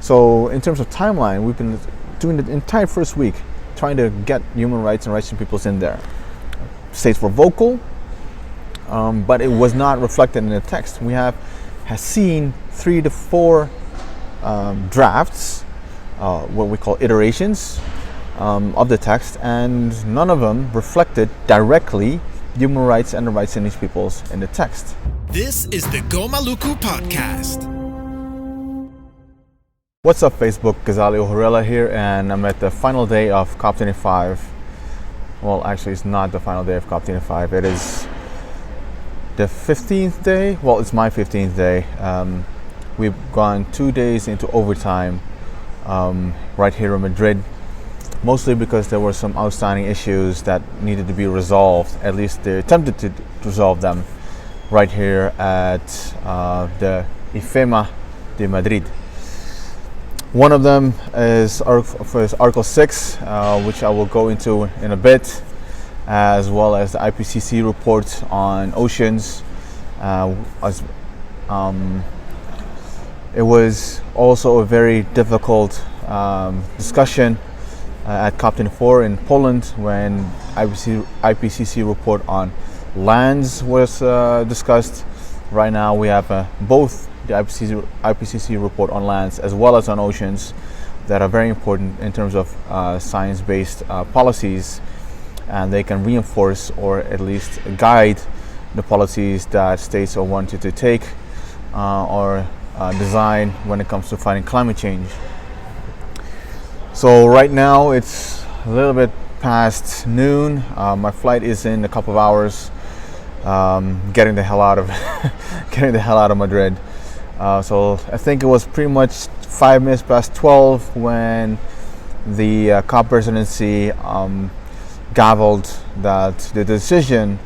So in terms of timeline, we've been doing the entire first week trying to get human rights and rights of peoples in there. States were vocal, but it was not reflected in the text. We has seen 3 to 4 drafts, what we call iterations of the text, and none of them reflected directly human rights and the rights of Indigenous peoples in the text. This is the Go Maluku podcast. What's up, Facebook? Ghazali Ohorella here, and I'm at the final day of COP25. Well, actually, it's not the final day of COP25. It is the 15th day. Well, it's my 15th day. We've gone 2 days into overtime right here in Madrid, mostly because there were some outstanding issues that needed to be resolved. At least they attempted to resolve them right here at the IFEMA de Madrid. One of them is Article 6, which I will go into in a bit, as well as the IPCC report on oceans. It was also a very difficult discussion at COP24 in Poland when IPCC report on lands was discussed. Right now we have both the IPCC report on lands as well as on oceans that are very important in terms of science-based policies, and they can reinforce or at least guide the policies that states are wanting to take or design when it comes to fighting climate change. So right now it's a little bit past noon. My flight is in a couple of hours. Getting the hell out of Madrid. So I think it was pretty much 5 minutes past 12 when the COP presidency gavelled that the decision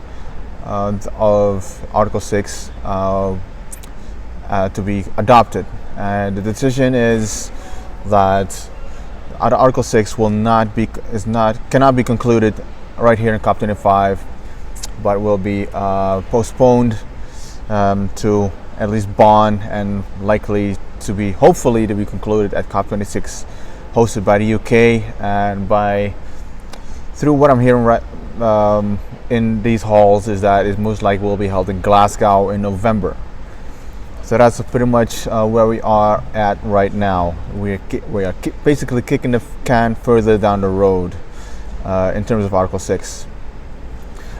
of Article 6 to be adopted, and the decision is that Article 6 cannot be concluded right here in COP25, but will be postponed to at least Bonn, and hopefully to be concluded at COP26, hosted by the UK, and through what I'm hearing in these halls is that it most likely will be held in Glasgow in November. So that's pretty much where we are at right now. We are basically kicking the can further down the road in terms of Article 6.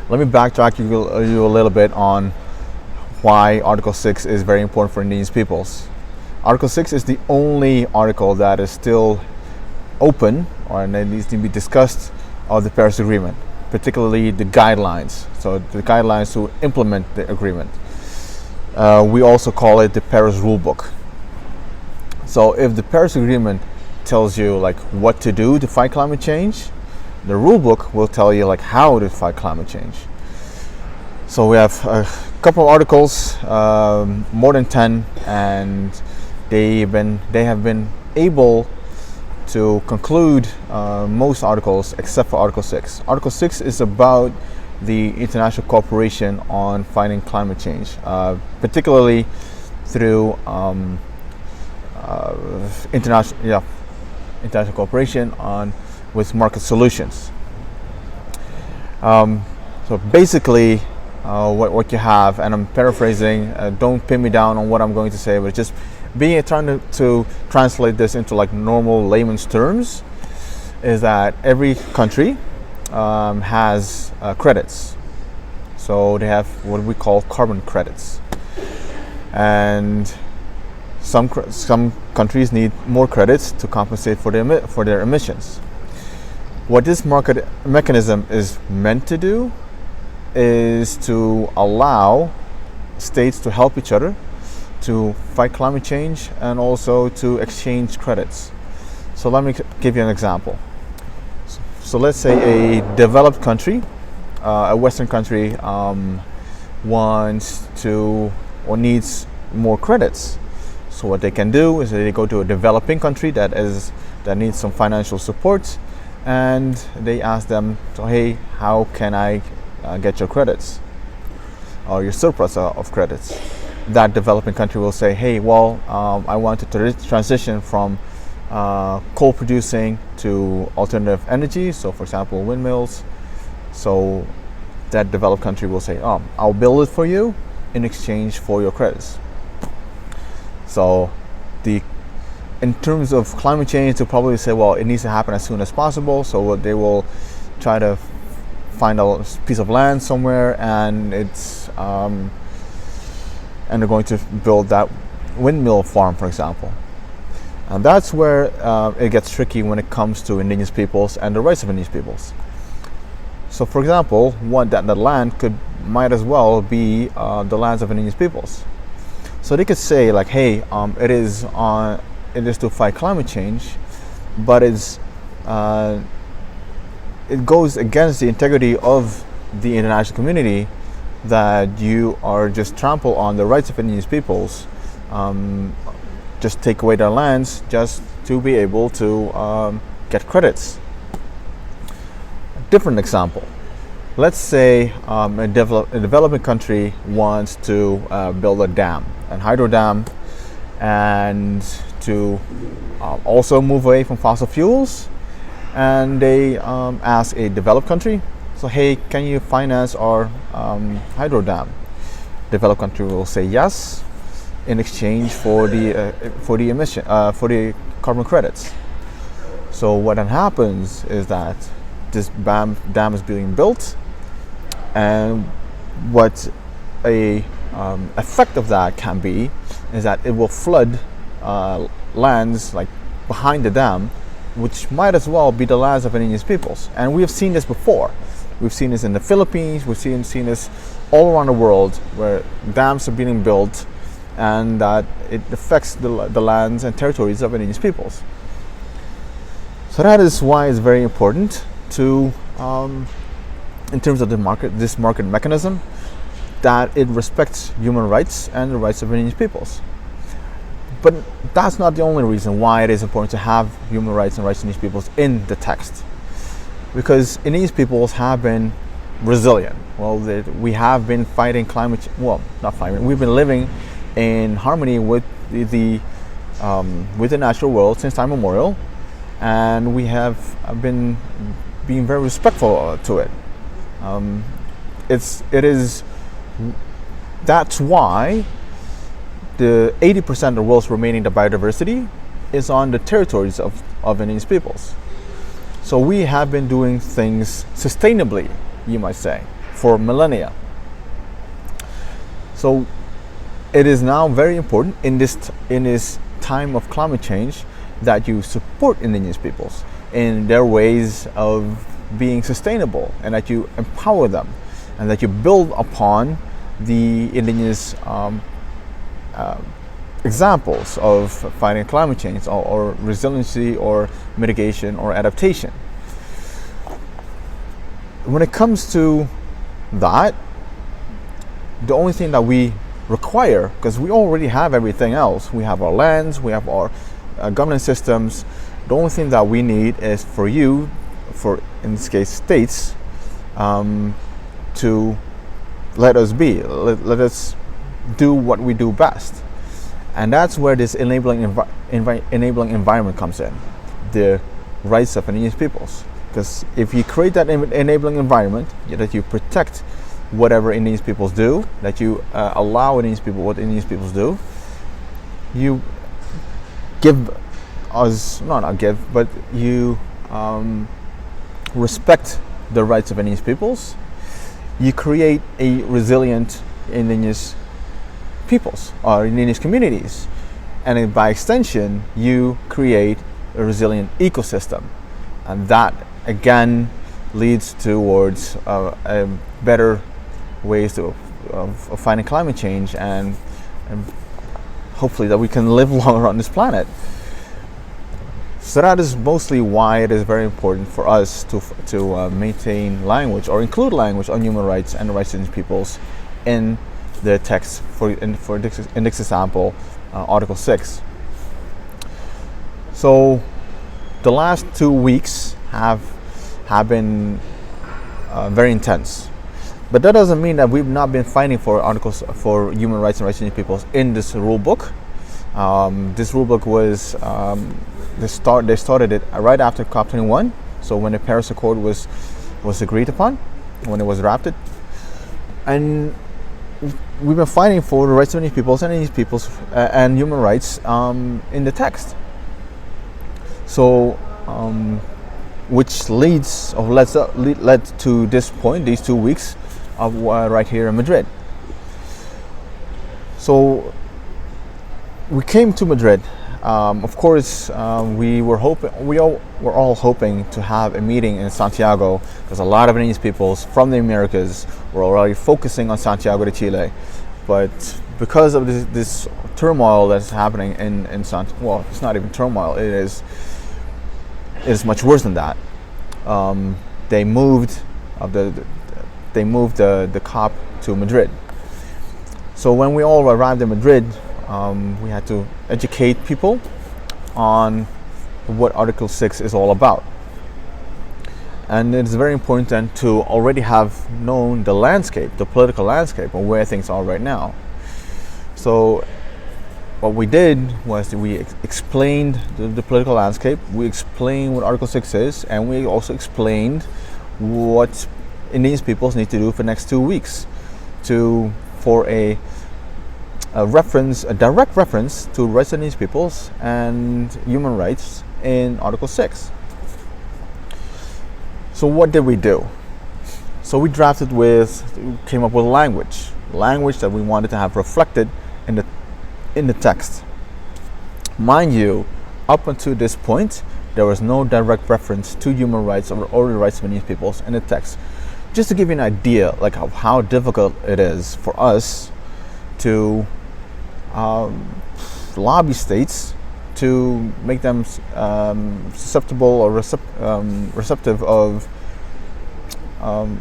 Let me backtrack you a little bit on why Article 6 is very important for Indigenous peoples. Article 6 is the only article that is still open or that needs to be discussed of the Paris Agreement, particularly the guidelines. So the guidelines to implement the agreement. We also call it the Paris Rulebook. So if the Paris Agreement tells you what to do to fight climate change, the rulebook will tell you how to fight climate change. So we have a couple of articles, more than 10, and they have been able to conclude most articles except for Article 6. Article 6 is about the international cooperation on fighting climate change, particularly through international cooperation with market solutions. So basically, what you have, and I'm paraphrasing, don't pin me down on what I'm going to say, but just trying to translate this into normal layman's terms, is that every country has credits. So they have what we call carbon credits, and some countries need more credits to compensate for their emissions. What this market mechanism is meant to do is to allow states to help each other to fight climate change and also to exchange credits. So let me give you an example. So let's say a developed country, a Western country, wants to or needs more credits. So what they can do is they go to a developing country that needs some financial support, and they ask them, so, hey, how can I get your credits or your surplus of credits? That developing country will say, hey, well, I want to transition from coal producing to alternative energy. So, for example, windmills. So that developed country will say, "Oh, I'll build it for you in exchange for your credits." So, in terms of climate change, they'll probably say, "Well, it needs to happen as soon as possible." So they will try to find a piece of land somewhere, and and they're going to build that windmill farm, for example. And that's where it gets tricky when it comes to indigenous peoples and the rights of indigenous peoples. So, for example, that land might as well be the lands of indigenous peoples. So they could say, like, "Hey, it is to fight climate change, but it goes against the integrity of the international community that you are just trample on the rights of indigenous peoples, just take away their lands just to be able to get credits." A different example. Let's say a developing country wants to build a hydro dam, and to also move away from fossil fuels. And they ask a developed country, so, "Hey, can you finance our hydro dam?" Developed country will say yes, in exchange for the carbon credits. So what then happens is that this dam is being built, and what a effect of that can be is that it will flood lands like behind the dam, which might as well be the lands of indigenous peoples. And we have seen this before. We've seen this in the Philippines. We've seen this all around the world, where dams are being built, and that it affects the lands and territories of indigenous peoples. So that is why it's very important to, in terms of this market mechanism, that it respects human rights and the rights of indigenous peoples. But that's not the only reason why it is important to have human rights and rights of indigenous peoples in the text. Because indigenous peoples have been resilient. Well, we have been fighting we've been living in harmony with the natural world since time immemorial, and we have been being very respectful to it. That's why the 80% of the world's remaining biodiversity is on the territories of indigenous peoples. So we have been doing things sustainably, you might say, for millennia. So it is now very important in this time of climate change that you support indigenous peoples in their ways of being sustainable, and that you empower them, and that you build upon the indigenous examples of fighting climate change, or resiliency, or mitigation, or adaptation. When it comes to that, the only thing that we require, because we already have everything else, we have our lands, we have our governance systems, the only thing that we need is for you, in this case states, to let us be, let us do what we do best. And that's where this enabling environment comes in, the rights of indigenous peoples. Because if you create that enabling environment, that you protect whatever indigenous peoples do, that you allow indigenous people what indigenous peoples do, you give us, not give, but you respect the rights of indigenous peoples, you create a resilient indigenous peoples or indigenous communities, and by extension you create a resilient ecosystem, and that again leads towards better ways of fighting climate change, and hopefully that we can live longer on this planet. So that is mostly why it is very important for us to maintain language, or include language on human rights and the rights of indigenous peoples in the text for this example, Article 6. So the last 2 weeks have been very intense, but that doesn't mean that we've not been fighting for articles for human rights and rights of indigenous peoples in this rule book. This rule book was They started it right after COP21. So when the Paris Accord was agreed upon, when it was drafted, and we've been fighting for the rights of Indigenous peoples and Indigenous peoples and human rights in the text. So, which led to this point, these 2 weeks of right here in Madrid. So we came to Madrid. Of course, we were all hoping to have a meeting in Santiago, because a lot of Indigenous peoples from the Americas were already focusing on Santiago de Chile. But because of this turmoil that's happening in Santiago, well, it's not even turmoil. It is much worse than that. They moved the COP to Madrid. So when we all arrived in Madrid, we had to educate people on what Article 6 is all about. And it's very important then to already have known the landscape, the political landscape, and where things are right now. So what we did was we explained the political landscape, we explained what Article 6 is, and we also explained what Indigenous peoples need to do for the next 2 weeks for a direct reference to rights of Indigenous peoples and human rights in Article 6. So what did we do? So we came up with language that we wanted to have reflected in the text. Mind you, up until this point, there was no direct reference to human rights or the rights of Indigenous peoples in the text. Just to give you an idea, like how difficult it is for us to lobby states to make them susceptible or receptive of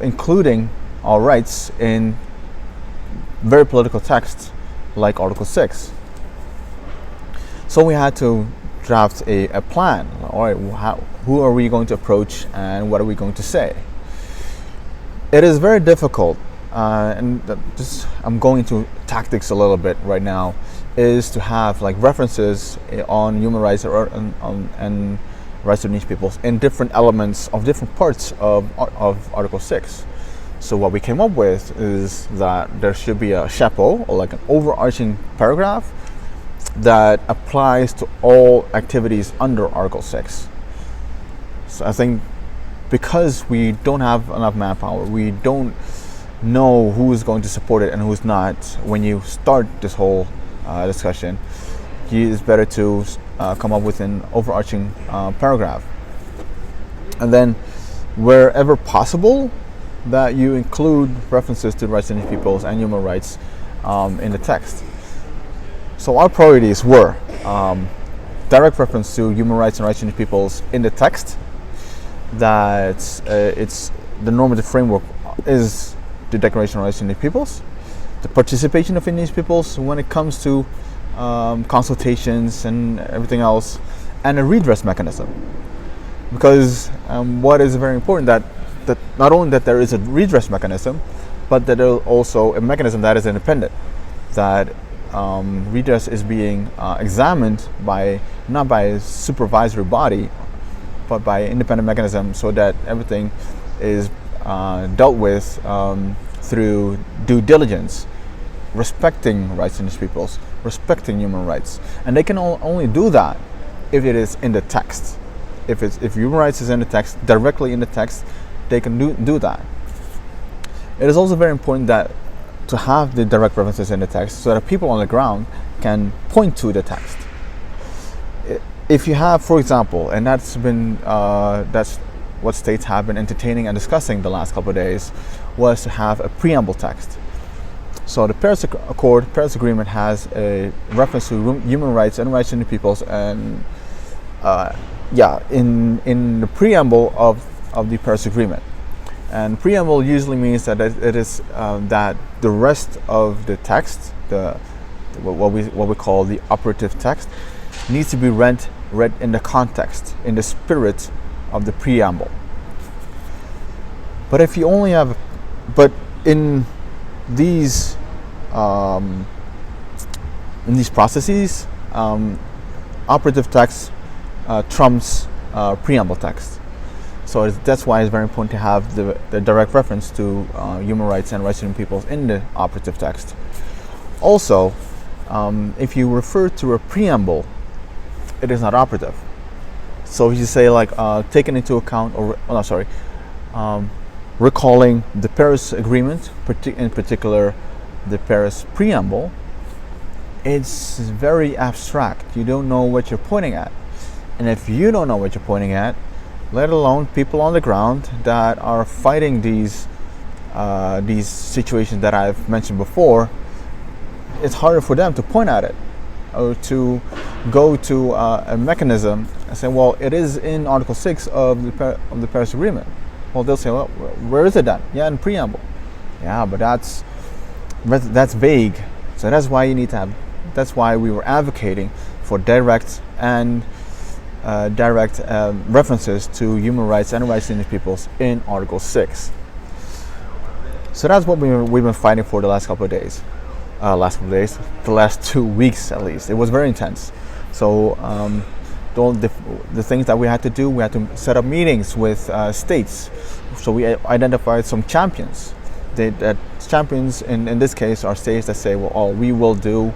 including our rights in very political texts like Article 6. So we had to draft a plan. All right, who are we going to approach and what are we going to say? It is very difficult, and I'm going into tactics a little bit right now, is to have like references on human rights and rights of Indigenous peoples in different elements of different parts of Article 6. So what we came up with is that there should be a chapeau, or like an overarching paragraph that applies to all activities under Article 6. So I think because we don't have enough manpower, we don't know who is going to support it and who's not. When you start this whole discussion, it's better to come up with an overarching paragraph, and then wherever possible that you include references to rights of Indigenous peoples and human rights in the text. So our priorities were direct reference to human rights and rights of Indigenous peoples in the text, that it's the normative framework is the Declaration of Rights of Indigenous Peoples, the participation of Indigenous peoples when it comes to consultations and everything else, and a redress mechanism. Because what is very important, that not only that there is a redress mechanism, but that there is also a mechanism that is independent, that redress is being examined not by a supervisory body, but by an independent mechanism, so that everything is dealt with through due diligence, respecting rights of Indigenous peoples, respecting human rights. And they can only do that if it is in the text. If human rights is in the text, directly in the text, they can do that. It is also very important to have the direct references in the text, so that people on the ground can point to the text. If you have, for example, and that's what states have been entertaining and discussing the last couple of days, was to have a preamble text. So the Paris Accord, Paris Agreement, has a reference to human rights and rights of the peoples, and in the preamble of the Paris Agreement. And preamble usually means that it is that the rest of the text, what we call the operative text, needs to be read in the context, in the spirit of the preamble. But if you only have, in these processes, operative text Trump's preamble text. So that's why it's very important to have the direct reference to human rights and rights of peoples in the operative text. Also, if you refer to a preamble, it is not operative. So if you say like taking into account, recalling the Paris Agreement, in particular the Paris Preamble, it's very abstract. You don't know what you're pointing at. And if you don't know what you're pointing at, let alone people on the ground that are fighting these situations that I've mentioned before, it's harder for them to point at it or to go to a mechanism and say, well, it is in Article 6 of the Paris Agreement. Well, they'll say, well, where is it then? Yeah, in preamble. Yeah, but that's vague. So that's why you need to have. That's why we were advocating for direct references to human rights and rights of indigenous peoples in Article 6. So that's what we've been fighting for the last couple of days. The last 2 weeks at least. It was very intense. So the things that we had to do, we had to set up meetings with states. So we identified some champions. That champions in this case are states that say, well, we will do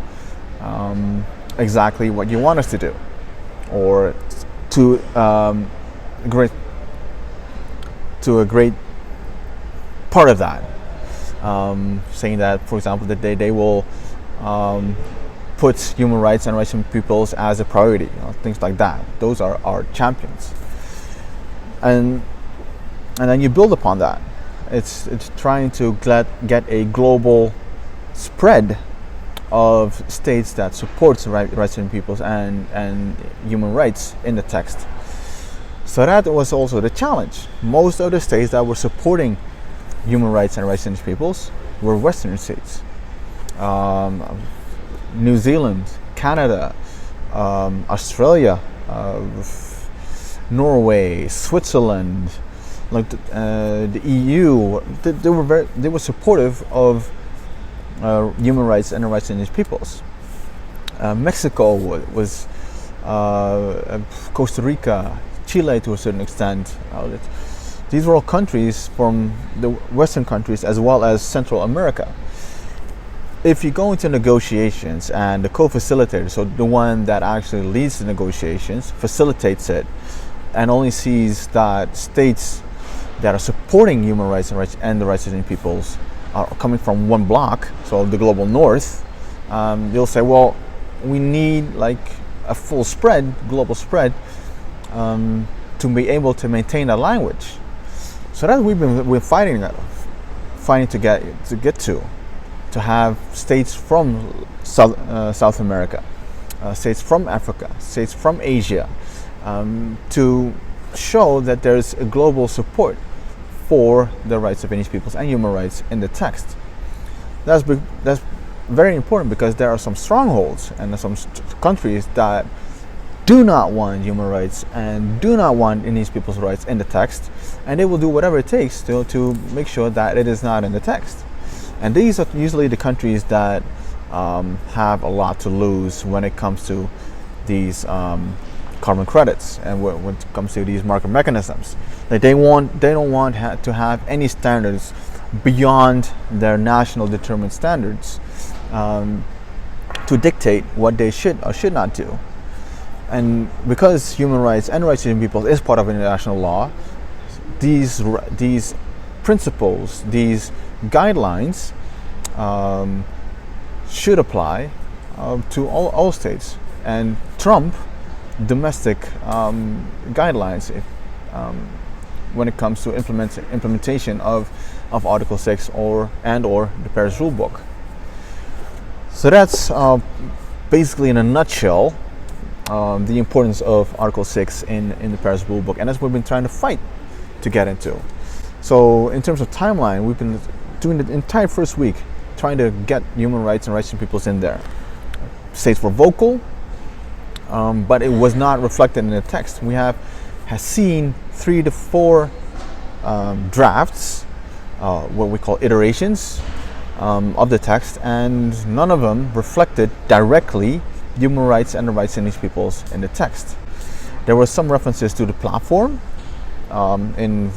exactly what you want us to do, or to a great part of that. Saying that, for example, that they will put human rights and rights of peoples as a priority, things like that. Those are our champions, and then you build upon that. It's trying to get a global spread of states that supports rights of peoples and human rights in the text. So that was also the challenge. Most of the states that were supporting human rights and rights of peoples were Western states. New Zealand, Canada, Australia, Norway, Switzerland, like the EU. They were supportive of human rights and the rights of indigenous peoples. Mexico was, Costa Rica, Chile to a certain extent. These were all countries from the Western countries as well as Central America. If you go into negotiations and the co-facilitator, so the one that actually leads the negotiations, facilitates it, and only sees that states that are supporting human rights and the rights of indigenous peoples are coming from one block, so the global north, they'll say, well, we need like a full spread, global spread, to be able to maintain that language. So that we're fighting to get to have states from South America, states from Africa, states from Asia, to show that there's a global support for the rights of indigenous peoples and human rights in the text. That's very important because there are some strongholds and some countries that do not want human rights and do not want indigenous people's rights in the text, and they will do whatever it takes to make sure that it is not in the text. And these are usually the countries that have a lot to lose when it comes to these carbon credits and when it comes to these market mechanisms. Like they don't want to have any standards beyond their national determined standards to dictate what they should or should not do. And because human rights and rights of people is part of international law, these principles, these guidelines should apply to all states. And Trump domestic guidelines when it comes to implementation of Article 6 or the Paris Rule Book. So that's basically in a nutshell the importance of Article 6 in the Paris Rule Book, and that's what we've been trying to fight to get into. So in terms of timeline, we've been doing the entire first week trying to get human rights and rights of peoples in there. States were vocal, but it was not reflected in the text. We has seen 3 to 4 drafts, what we call iterations of the text, and none of them reflected directly human rights and the rights of these peoples in the text. There were some references to the platform in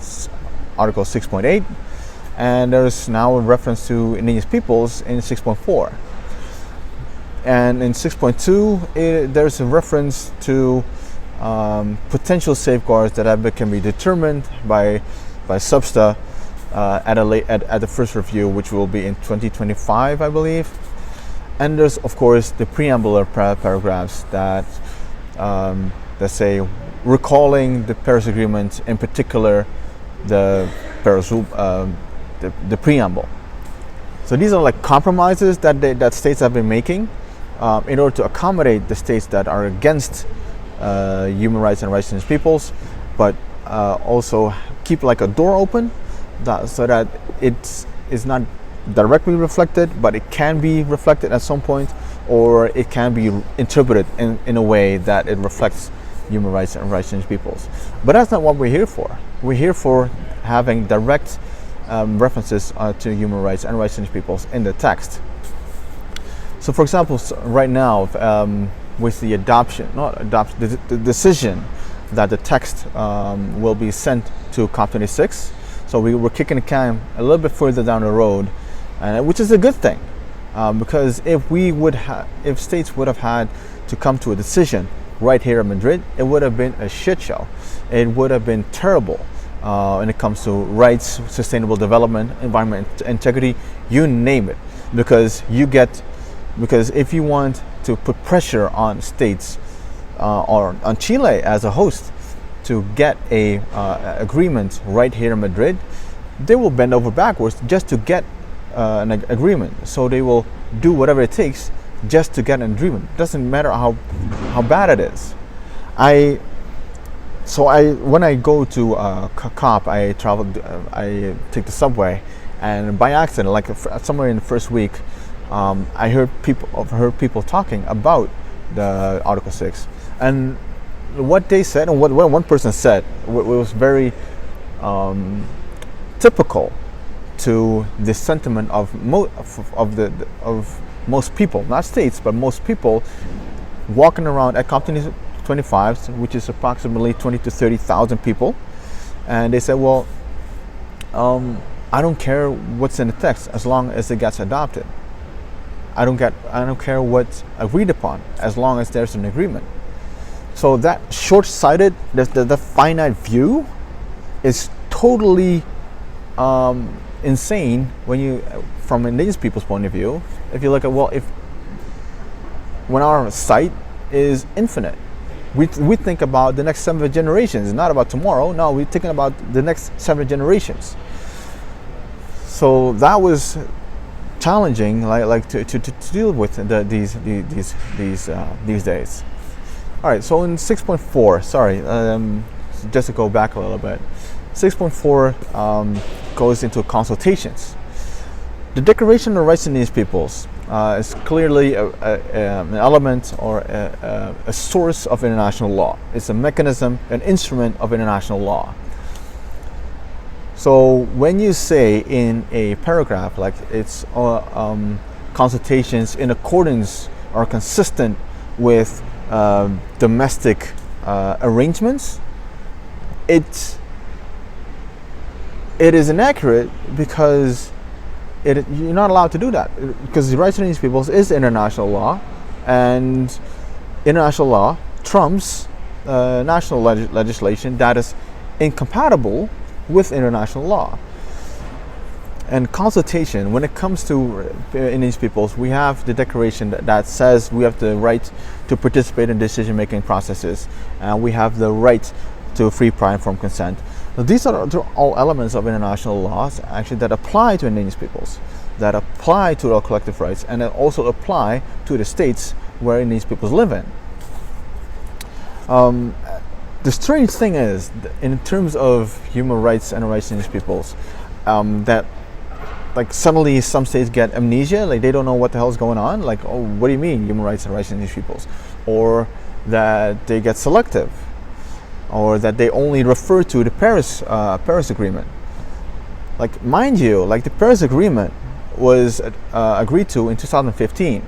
Article 6.8, and there's now a reference to Indigenous Peoples in 6.4. And in 6.2, there's a reference to potential safeguards that can be determined by SUBSTA at the first review, which will be in 2025, I believe. And there's, of course, the preambular paragraphs that say recalling the Paris Agreement, in particular the preamble. So these are like compromises that states have been making in order to accommodate the states that are against human rights and rights of Indigenous peoples, but also keep like a door open so that it is not directly reflected, but it can be reflected at some point, or it can be interpreted in a way that it reflects human rights and rights of Indigenous peoples. But that's not what we're here for. We're here for having direct references to human rights and rights of Indigenous peoples in the text. So, for example, right now, with the the decision that the text will be sent to COP26. So we're kicking the can a little bit further down the road, which is a good thing, because if states would have had to come to a decision right here in Madrid, it would have been a shit show. It would have been terrible when it comes to rights, sustainable development, environment integrity, you name it, because if you want to put pressure on states or on Chile as a host to get a agreement right here in Madrid, they will bend over backwards just to get an agreement. So they will do whatever it takes just to get an agreement. It doesn't matter how bad it is. When I go to COP, I take the subway, and by accident, like somewhere in the first week, I heard people talking about the Article 6, and what they said and what one person said was very typical to the sentiment of most people, not states, but most people walking around at COP25, which is approximately 20 to 30,000 people, and they said, well, I don't care what's in the text as long as it gets adopted. I don't care what's agreed upon as long as there's an agreement. So that short-sighted, the finite view, is totally insane from Indigenous people's point of view. If you look at when our sight is infinite, we think about the next 7 generations, not about tomorrow. No, we're thinking about the next 7 generations. So that was challenging, to deal with these days. All right, so in 6.4, sorry, just to go back a little bit, 6.4 goes into consultations. The Declaration of Rights of Indigenous Peoples is clearly an element or a source of international law. It's a mechanism, an instrument of international law. So when you say in a paragraph, like it's consultations in accordance or consistent with domestic arrangements, it is inaccurate because you're not allowed to do that, because the rights of Indigenous peoples is international law, and international law trumps national legislation that is incompatible with international law. And consultation, when it comes to Indigenous peoples, we have the declaration that says we have the right to participate in decision-making processes, and we have the right to free, prior, and informed consent. Now, these are all elements of international laws actually that apply to Indigenous peoples, that apply to our collective rights, and that also apply to the states where Indigenous peoples live in. The strange thing is, in terms of human rights and rights of Indigenous peoples, that like suddenly some states get amnesia, like they don't know what the hell is going on. Like, oh, what do you mean human rights and rights of Indigenous peoples? Or that they get selective, or that they only refer to the Paris Agreement. Like, mind you, like the Paris Agreement was agreed to in 2015.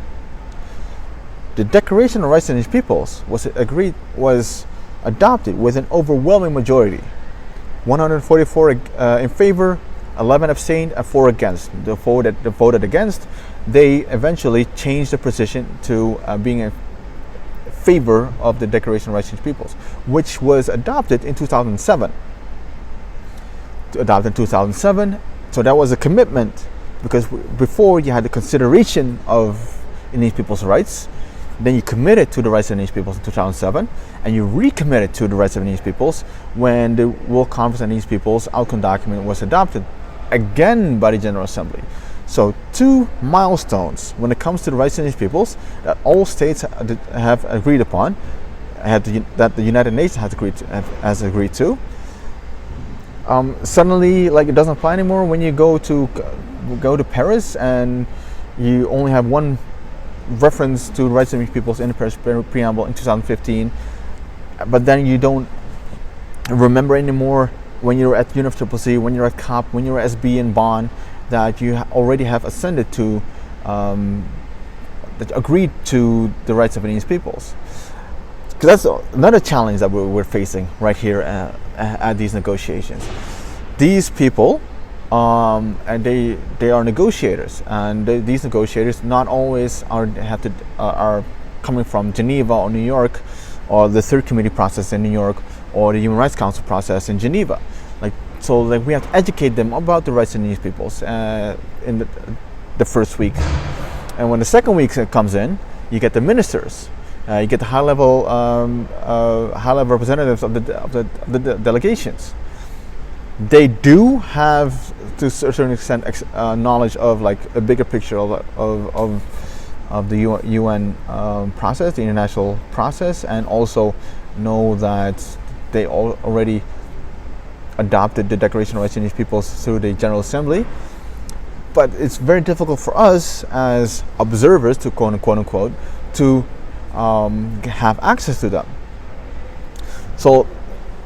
The Declaration of Rights of Indigenous Peoples was adopted with an overwhelming majority. 144 in favor, 11 abstained, and 4 against. The voted against, they eventually changed the position to being in favor of the Declaration of Rights of Indigenous Peoples, which was adopted in 2007. So that was a commitment, because before you had the consideration of Indigenous Peoples' rights, then you committed to the rights of Indigenous Peoples in 2007, and you recommitted to the rights of Indigenous Peoples when the World Conference on Indigenous Peoples outcome document was adopted again by the General Assembly. So 2 milestones when it comes to the rights of Indigenous Peoples that all states have agreed upon, that the United Nations has agreed to. Suddenly, like, it doesn't apply anymore when you go to Paris and you only have one reference to the rights of Indigenous Peoples in the Paris preamble in 2015, but then you don't remember anymore when you're at UNFCCC, when you're at COP, when you're at SB in Bonn, that you already have ascended to, that agreed to the rights of Indigenous Peoples. Because that's another challenge that we're facing right here at these negotiations. These people, and they are negotiators, and these negotiators not always are coming from Geneva or New York, or the Third Committee process in New York, or the Human Rights Council process in Geneva. So we have to educate them about the rights of Indigenous Peoples in the first week, and when the second week comes in, you get the ministers, you get the high-level representatives of the delegations. They do have, to a certain extent, knowledge of like a bigger picture of the UN process, the international process, and also know that they already adopted the Declaration of Rights of Indigenous Peoples through the General Assembly. But it's very difficult for us as observers, to quote unquote, to have access to them. So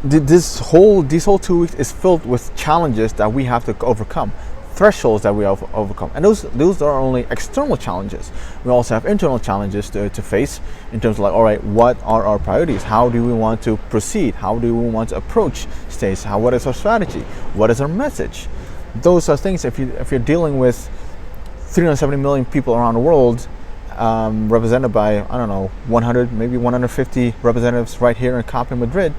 these whole 2 weeks is filled with challenges that we have to overcome, thresholds that we have to overcome, and those are only external challenges. We also have internal challenges to face in terms of like, all right, what are our priorities? How do we want to proceed? How do we want to approach states? What is our strategy? What is our message? Those are things. If you're dealing with 370 million people around the world, represented by, I don't know, 100, maybe 150 representatives right here in COP in Madrid,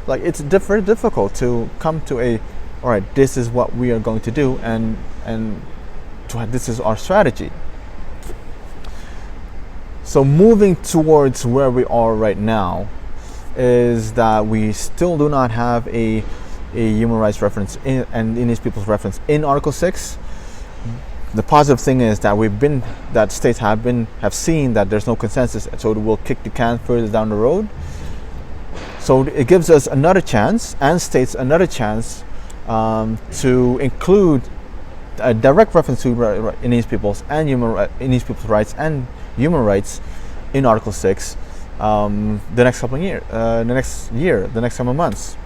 like, it's very difficult to come to all right, this is what we are going to do, and this is our strategy. So moving towards where we are right now is that we still do not have a human rights reference and Indigenous Peoples reference in Article 6. The positive thing is that states have seen that there's no consensus, so we'll kick the can further down the road. So it gives us another chance, and states another chance, to include a direct reference to Indigenous Peoples and Indigenous Peoples rights and human rights in Article 6 the next couple of years, the next summer months.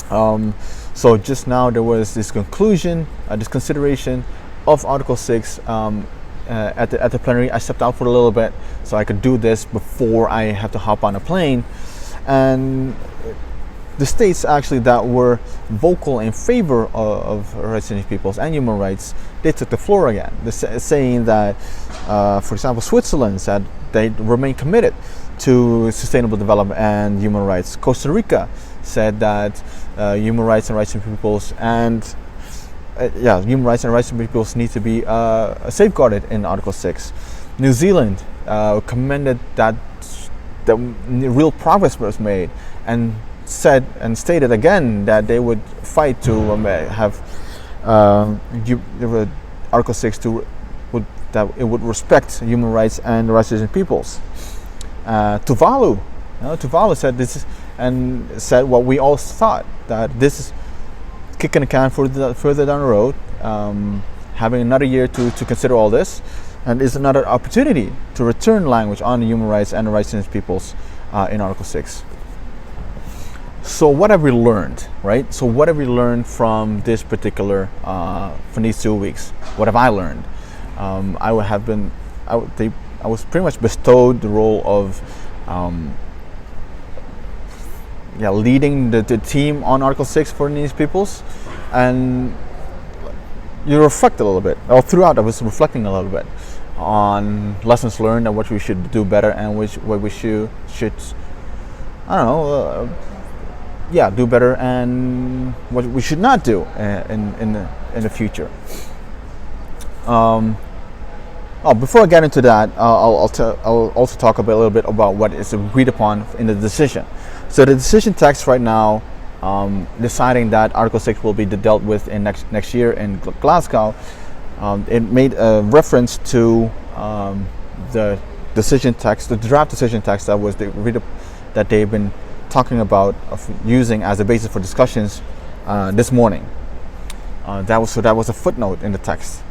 So just now there was this conclusion, this consideration of Article 6 at the plenary. I stepped out for a little bit so I could do this before I have to hop on a plane, and the states actually that were vocal in favor of rights of Indigenous Peoples and human rights, they took the floor again, saying that, for example, Switzerland said they remain committed to sustainable development and human rights. Costa Rica said that human rights and rights of peoples and human rights and rights of peoples need to be safeguarded in Article 6. New Zealand commended that the real progress was made, and said and stated again that they would fight to have Article 6 that it would respect human rights and the rights of peoples. Tuvalu said this and said what we all thought, that this is kicking the can further down the road, having another year to consider all this, and is another opportunity to return language on the human rights and the rights of peoples in Article 6. So what have we learned, right? So what have we learned from this particular, from these 2 weeks? What have I learned? I was pretty much bestowed the role of leading the team on Article 6 for Indigenous Peoples, and you reflect a little bit. All throughout, I was reflecting a little bit on lessons learned and what we should do better, and what we should I don't know, do better, and what we should not do in the future. Before I get into that, I'll also talk a little bit about what is agreed upon in the decision. So the decision text right now, deciding that Article 6 will be dealt with in next year in Glasgow, it made a reference to the decision text, the draft decision text that they've been talking about of using as a basis for discussions this morning. That was a footnote in the text.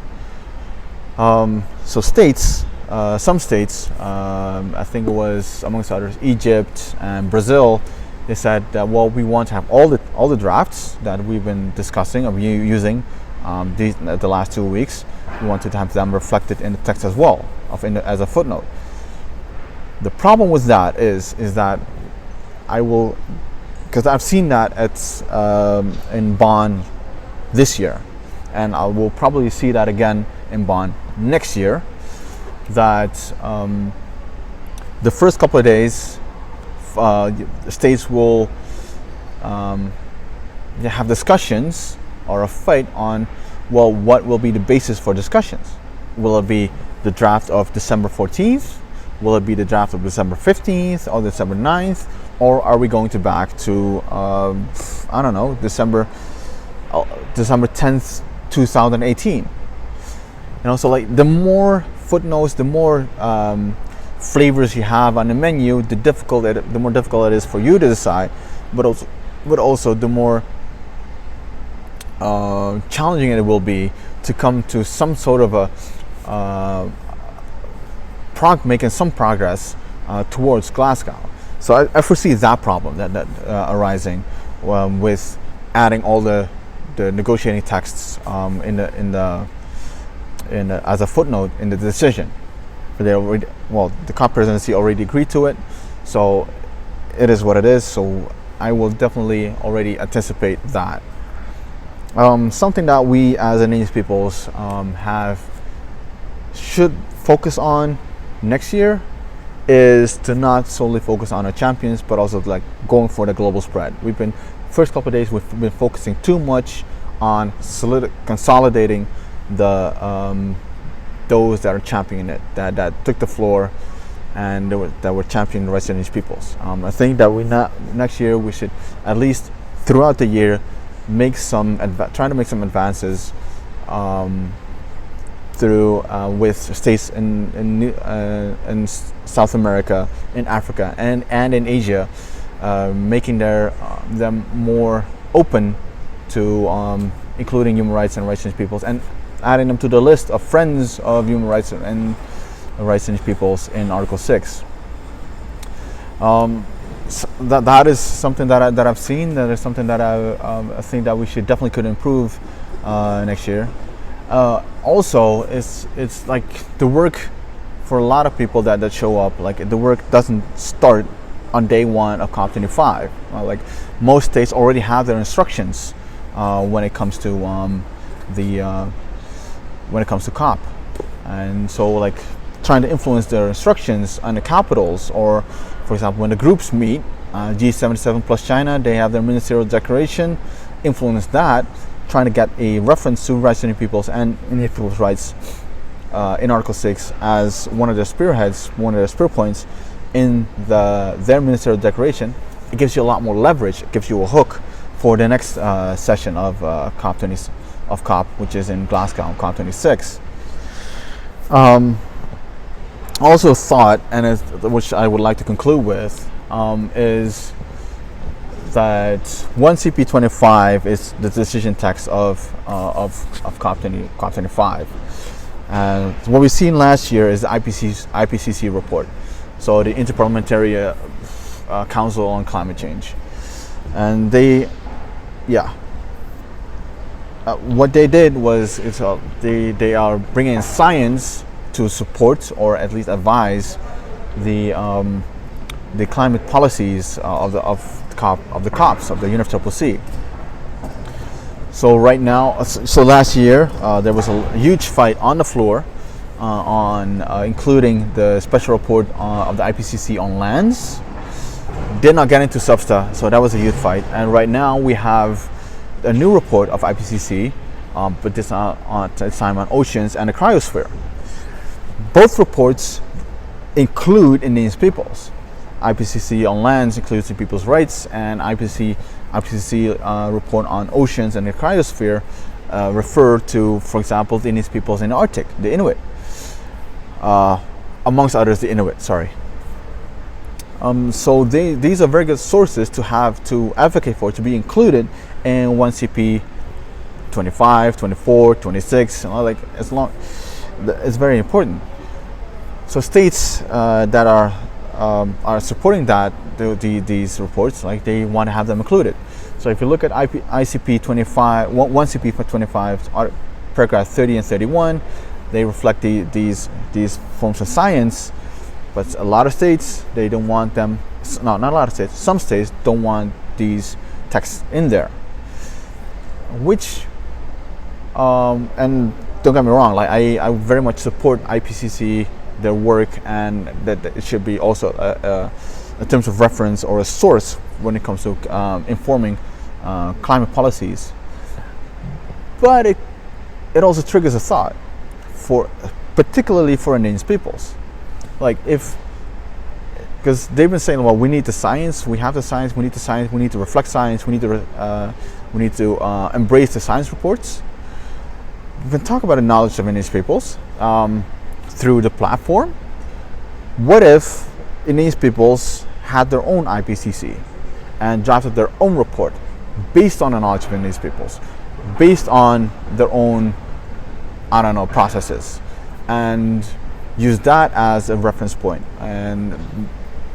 So some states, I think it was amongst others Egypt and Brazil, they said that, well, we want to have all the drafts that we've been discussing or using the last 2 weeks. We want to have them reflected in the text as well, as a footnote. The problem with that is that because I've seen that in Bonn this year, and I will probably see that again in Bonn next year, that the first couple of days the states will have discussions or a fight on, well, what will be the basis for discussions. Will it be the draft of December 14th? Will it be the draft of December 15th or December 9th? Or are we going back to December 10th, 2018? So like the more footnotes, the more flavors you have on the menu, the more difficult it is for you to decide, but also the more challenging it will be to come to some sort of making some progress towards Glasgow. So I foresee that problem that arising with adding all the negotiating texts as a footnote in the decision. The COP presidency already agreed to it, so it is what it is. So I will definitely already anticipate that. Something that we as Indigenous peoples should focus on next year is to not solely focus on our champions, but also like going for the global spread. First couple of days we've been focusing too much on consolidating those that are championing it, that took the floor, and that were championing the rights of Indigenous peoples. I think that next year we should at least throughout the year try to make some advances with states in South America, in Africa, and in Asia, making them more open to including human rights and rights of Indigenous peoples, and adding them to the list of friends of human rights and rights of Indigenous peoples in Article 6. That is something that I've seen. That is something that I think that we definitely could improve next year. Also, it's like the work for a lot of people that show up. Like the work doesn't start on day one of COP25. Like most states already have their instructions when it comes to COP, and so like trying to influence their instructions on the capitals, or for example when the groups meet, G77 plus China, they have their ministerial declaration, influence that, trying to get a reference to rights of Indigenous peoples and Indigenous peoples' rights in Article 6 as one of their spearheads, one of their spear points in their ministerial declaration. It gives you a lot more leverage. It gives you a hook for the next session of COP, which is in Glasgow, COP26. Also thought, and which I would like to conclude with, is that one CP25 is the decision text of COP25. And what we've seen last year is the IPCC report, so the Interparliamentary Council on Climate Change, and what they did was they are bringing in science to support or at least advise the climate policies of the COPs of the UNFCCC. So right now, so last year there was a huge fight on the floor on including the special report of the IPCC on lands. Did not get into substa, so that was a huge fight. And right now we have a new report of IPCC, but this time on oceans and the cryosphere. Both reports include Indigenous peoples. IPCC on lands includes the people's rights, and IPCC report on oceans and the cryosphere refer to, for example, the Indigenous peoples in the Arctic, the Inuit, amongst others, the Inuit. Sorry. So these are very good sources to have to advocate for, to be included in 1CP 25, 24, 26. Like it's very important. So states that are supporting that these reports, like they want to have them included. So if you look at ICP 25, 1CP for 25, paragraph 30 and 31, they reflect these forms of science. But a lot of states, they don't want them. No, not a lot of states. Some states don't want these texts in there. Which, and don't get me wrong, like I very much support IPCC, their work, and that it should be also a terms of reference or a source when it comes to informing climate policies. But it also triggers a thought, particularly for Indigenous peoples. Like because they've been saying, well, we need the science, we have the science, we need the science, we need to reflect science, we need to embrace the science reports. We can talk about the knowledge of Indigenous peoples through the platform. What if Indigenous peoples had their own IPCC and drafted their own report based on the knowledge of Indigenous peoples, based on their own, processes, and use that as a reference point, and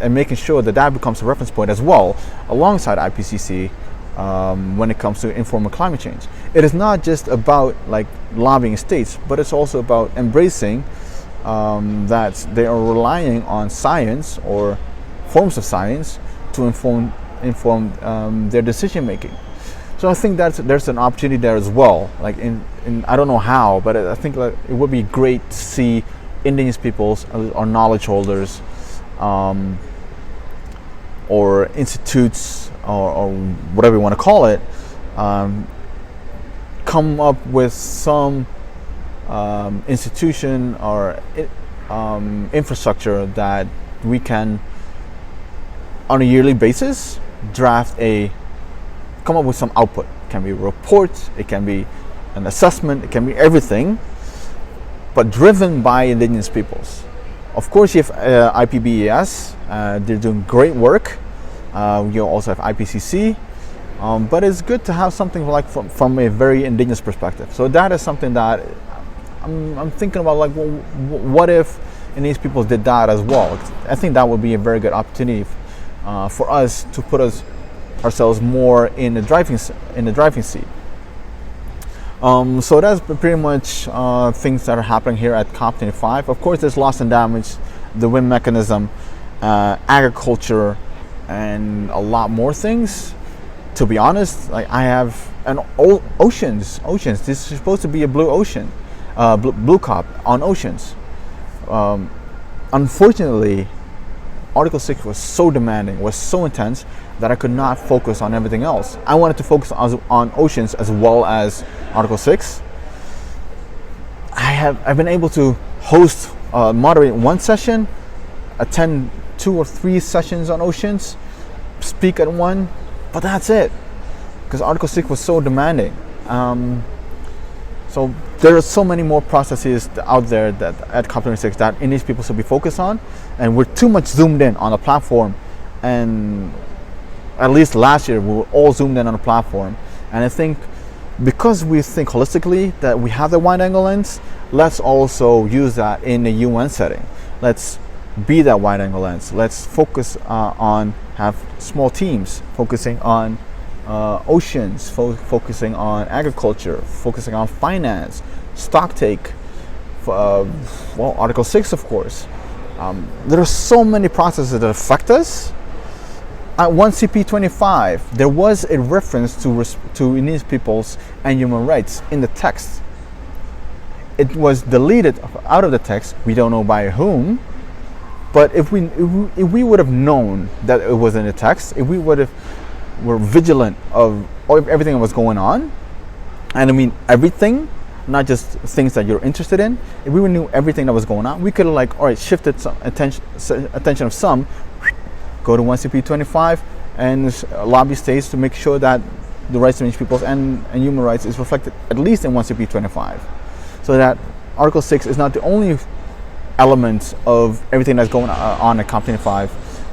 making sure that becomes a reference point as well alongside IPCC when it comes to informing climate change. It is not just about like lobbying states, but it's also about embracing that they are relying on science or forms of science to inform their decision making. So I think there's an opportunity there as well. Like in I don't know how, but I think that it would be great to see Indigenous peoples or knowledge holders or institutes or whatever you want to call it come up with some institution or infrastructure that we can on a yearly basis come up with some output. It can be a report, it can be an assessment, it can be everything, but driven by Indigenous peoples. Of course, you have IPBES, they're doing great work. You also have IPCC, but it's good to have something like from a very Indigenous perspective. So that is something that I'm thinking about, like, well, what if Indigenous peoples did that as well? I think that would be a very good opportunity for us to put ourselves more in the driving seat. So that's pretty much things that are happening here at COP25. Of course, there's loss and damage, the wind mechanism, agriculture, and a lot more things. To be honest, like I have oceans. This is supposed to be a blue ocean, blue COP on oceans. Unfortunately, Article 6 was so demanding, was so intense that I could not focus on everything else. I wanted to focus on oceans as well as Article 6. I've been able to host, moderate one session, attend 2 or 3 sessions on oceans, speak at one, but that's it, because Article 6 was so demanding. So there are so many more processes out there that at COP26 that Indigenous people should be focused on, and we're too much zoomed in on the platform. And at least last year we were all zoomed in on the platform, and I think because we think holistically that we have the wide angle lens, let's also use that in the UN setting. Let's be that wide angle lens. Let's focus have small teams focusing on oceans, focusing on agriculture, focusing on finance, stock take, Article 6, of course. There are so many processes that affect us, at 1CP25, there was a reference to Indigenous peoples and human rights in the text. It was deleted out of the text. We don't know by whom, but if we would have known that it was in the text, if we were vigilant of everything that was going on, and I mean everything, not just things that you're interested in. If we knew everything that was going on, we could have like, all right, shifted some attention of some, go to 1CP25 and lobby states to make sure that the rights of Indigenous peoples and human rights is reflected at least in 1CP25, so that Article 6 is not the only element of everything that's going on at COP25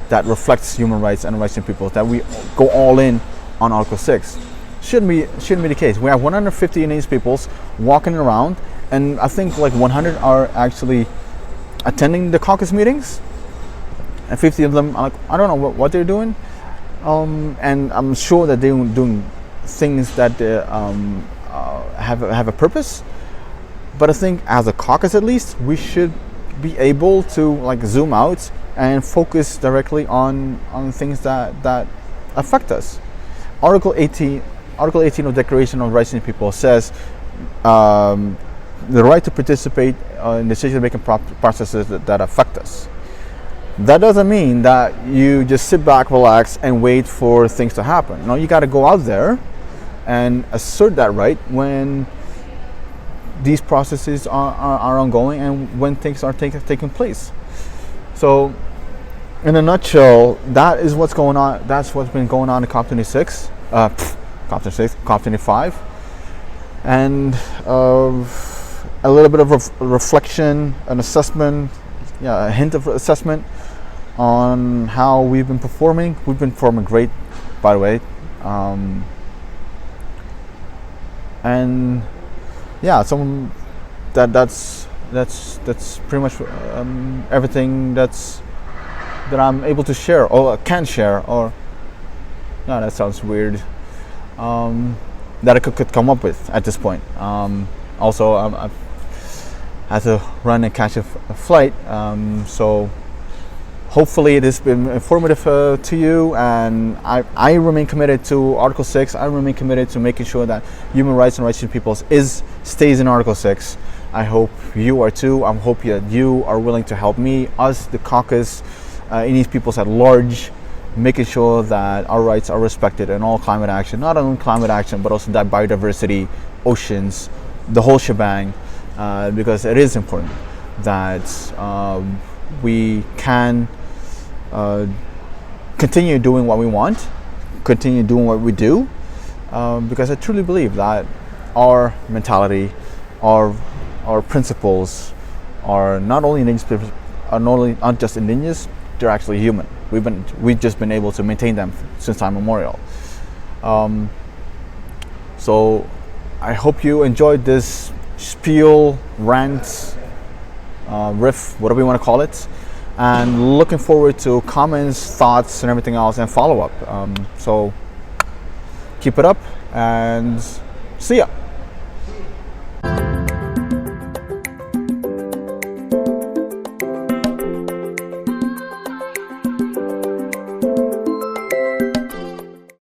that reflects human rights and rights of peoples, that we go all in on Article 6. Shouldn't be the case. We have 150 Indigenous peoples walking around, and I think like 100 are actually attending the caucus meetings, and 50 of them, I don't know what they're doing, and I'm sure that they're doing things that have a purpose. But I think as a caucus, at least, we should be able to like zoom out and focus directly on things that affect us. Article 18 of the Declaration of Rights of People says the right to participate in decision-making processes that affect us. That doesn't mean that you just sit back, relax, and wait for things to happen. No, you got to go out there and assert that right when these processes are ongoing and when things are taking place. So, in a nutshell, that is what's going on. That's what's been going on in COP26. COP25, and a little bit of reflection, an assessment, a hint of assessment on how we've been performing. We've been performing great, by the way, and yeah, that's pretty much everything that I'm able to share or can share, or no, that sounds weird. That I could come up with at this point. Also, I've had to run and catch a flight, so hopefully it has been informative to you, and I remain committed to Article 6. I remain committed to making sure that human rights and rights of peoples stays in Article 6. I hope you are too. I hope that you are willing to help me, us, the caucus, Indigenous peoples at large, making sure that our rights are respected in all climate action, not only climate action, but also that biodiversity, oceans, the whole shebang, because it is important that we can continue doing what we want, continue doing what we do, because I truly believe that our mentality, our principles are not only Indigenous people, are not just Indigenous, they're actually human. We've just been able to maintain them since time immemorial. So I hope you enjoyed this spiel, rant, riff, whatever you want to call it, and looking forward to comments, thoughts, and everything else, and follow up. So keep it up, and see ya.